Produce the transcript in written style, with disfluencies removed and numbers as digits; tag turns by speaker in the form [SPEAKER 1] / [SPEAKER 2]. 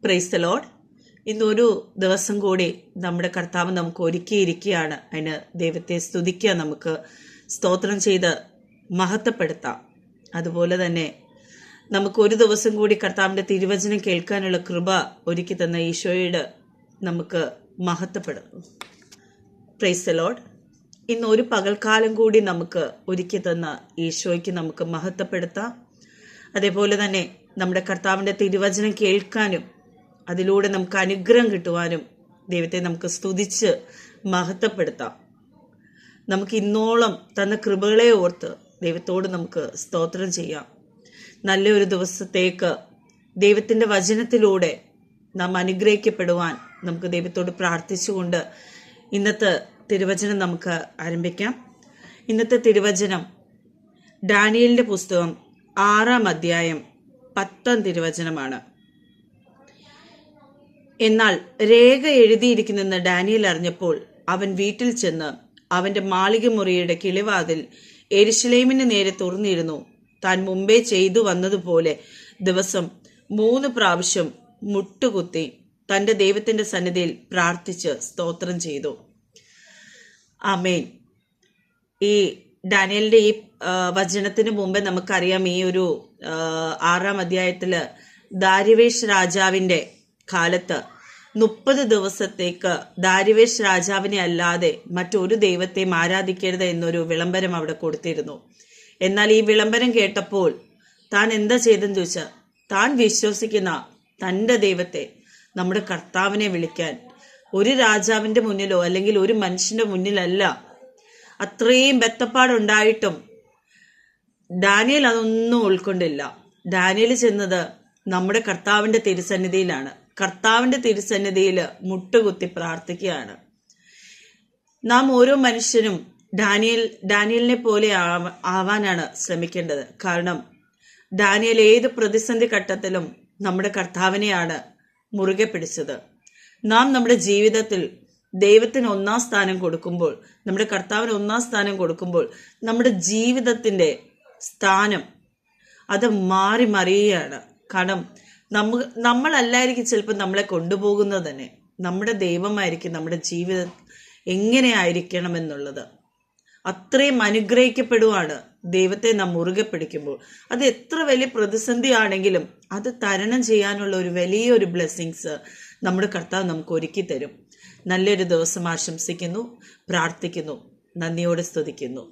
[SPEAKER 1] Praise the Lord. ഇന്നൊരു ദിവസം കൂടി നമ്മുടെ കർത്താവ് നമുക്ക് ഒരുക്കിയിരിക്കുകയാണ്. അതിന് ദൈവത്തെ സ്തുതിക്കുക, നമുക്ക് സ്തോത്രം ചെയ്ത് മഹത്വപ്പെടുത്താം. അതുപോലെ തന്നെ നമുക്ക് ഒരു ദിവസം കൂടി കർത്താവിൻ്റെ തിരുവചനം കേൾക്കാനുള്ള കൃപ ഒരുക്കി തന്ന ഈശോയുടെ നമുക്ക് മഹത്വപ്പെടുന്നു. Praise the Lord. ഇന്ന് ഒരു പകൽക്കാലം കൂടി നമുക്ക് ഒരുക്കി തന്ന ഈശോയ്ക്ക് നമുക്ക് മഹത്വപ്പെടുത്താം. അതേപോലെ തന്നെ നമ്മുടെ കർത്താവിൻ്റെ തിരുവചനം കേൾക്കാനും അതിലൂടെ നമുക്ക് അനുഗ്രഹം കിട്ടുവാനും ദൈവത്തെ നമുക്ക് സ്തുതിച്ച് മഹത്വപ്പെടുത്താം. നമുക്ക് ഇന്നോളം തന്ന കൃപകളെ ഓർത്ത് ദൈവത്തോട് നമുക്ക് സ്തോത്രം ചെയ്യാം. നല്ലൊരു ദിവസത്തേക്ക് ദൈവത്തിൻ്റെ വചനത്തിലൂടെ നാം അനുഗ്രഹിക്കപ്പെടുവാൻ നമുക്ക് ദൈവത്തോട് പ്രാർത്ഥിച്ചുകൊണ്ട് ഇന്നത്തെ തിരുവചനം നമുക്ക് ആരംഭിക്കാം. ഇന്നത്തെ തിരുവചനം ഡാനിയേലിൻ്റെ പുസ്തകം 6-ാം അധ്യായം 10-ാം തിരുവചനമാണ്. എന്നാൽ രേഖ എഴുതിയിരിക്കുന്നെന്ന് ഡാനിയേൽ അറിഞ്ഞപ്പോൾ അവൻ വീട്ടിൽ ചെന്ന് അവൻ്റെ മാളികമുറിയുടെ കിളിവാതിൽ യെരൂശലേമിന് നേരെ തുറന്നിരുന്നു. താൻ മുമ്പേ ചെയ്തു വന്നതുപോലെ ദിവസം 3 പ്രാവശ്യം മുട്ടുകുത്തി തൻ്റെ ദൈവത്തിൻ്റെ സന്നിധിയിൽ പ്രാർത്ഥിച്ച് സ്തോത്രം ചെയ്തു. ആമേൻ. ഈ ഡാനിയേലിൻ്റെ ഈ വചനത്തിന് മുമ്പേ നമുക്കറിയാം, ഈ ഒരു 6-ാം അധ്യായത്തിൽ ദാരിവേഷ് രാജാവിൻ്റെ കാലത്ത് 30 ദിവസത്തേക്ക് ദാരിവേഷ് രാജാവിനെ അല്ലാതെ മറ്റൊരു ദൈവത്തെയും ആരാധിക്കരുത് എന്നൊരു വിളംബരം അവിടെ കൊടുത്തിരുന്നു. എന്നാൽ ഈ വിളംബരം കേട്ടപ്പോൾ താൻ എന്താ ചെയ്തെന്ന് ചോദിച്ചാൽ, താൻ വിശ്വസിക്കുന്ന തൻ്റെ ദൈവത്തെ, നമ്മുടെ കർത്താവിനെ വിളിക്കാൻ ഒരു രാജാവിൻ്റെ മുന്നിലോ അല്ലെങ്കിൽ ഒരു മനുഷ്യൻ്റെ മുന്നിലല്ല. അത്രയും ബദ്ധപ്പാടുണ്ടായിട്ടും ഡാനിയേൽ അതൊന്നും ഉൾക്കൊണ്ടില്ല. ഡാനിയേൽ ചെന്നത് നമ്മുടെ കർത്താവിൻ്റെ തിരുസന്നിധിയിലാണ്. കർത്താവിൻ്റെ തിരുസന്നിധിയിൽ മുട്ടുകുത്തി പ്രാർത്ഥിക്കുകയാണ്. നാം ഓരോ മനുഷ്യനും ഡാനിയേലിനെ പോലെ ആവാനാണ് ശ്രമിക്കേണ്ടത്. കാരണം ഡാനിയേൽ ഏത് പ്രതിസന്ധി ഘട്ടത്തിലും നമ്മുടെ കർത്താവിനെയാണ് മുറുകെ പിടിച്ചത്. നാം നമ്മുടെ ജീവിതത്തിൽ ദൈവത്തിന് 1-ാം സ്ഥാനം കൊടുക്കുമ്പോൾ, നമ്മുടെ കർത്താവിന് 1-ാം സ്ഥാനം കൊടുക്കുമ്പോൾ നമ്മുടെ ജീവിതത്തിൻ്റെ സ്ഥാനം അത് മാറി മറിയുകയാണ്. കാരണം നമ്മളല്ലായിരിക്കും ചിലപ്പോൾ നമ്മളെ കൊണ്ടുപോകുന്നത് തന്നെ. നമ്മുടെ ദൈവമായിരിക്കും നമ്മുടെ ജീവിതം എങ്ങനെയായിരിക്കണം എന്നുള്ളത്. അത്രയും അനുഗ്രഹിക്കപ്പെടുവാണ് ദൈവത്തെ നാം മുറുകെ പിടിക്കുമ്പോൾ. അത് എത്ര വലിയ പ്രതിസന്ധി ആണെങ്കിലും അത് തരണം ചെയ്യാനുള്ള ഒരു വലിയൊരു ബ്ലെസ്സിങ്സ് നമ്മുടെ കർത്താവ് നമുക്ക് ഒരുക്കി തരും. നല്ലൊരു ദിവസം ആശംസിക്കുന്നു, പ്രാർത്ഥിക്കുന്നു, നന്ദിയോടെ സ്തുതിക്കുന്നു.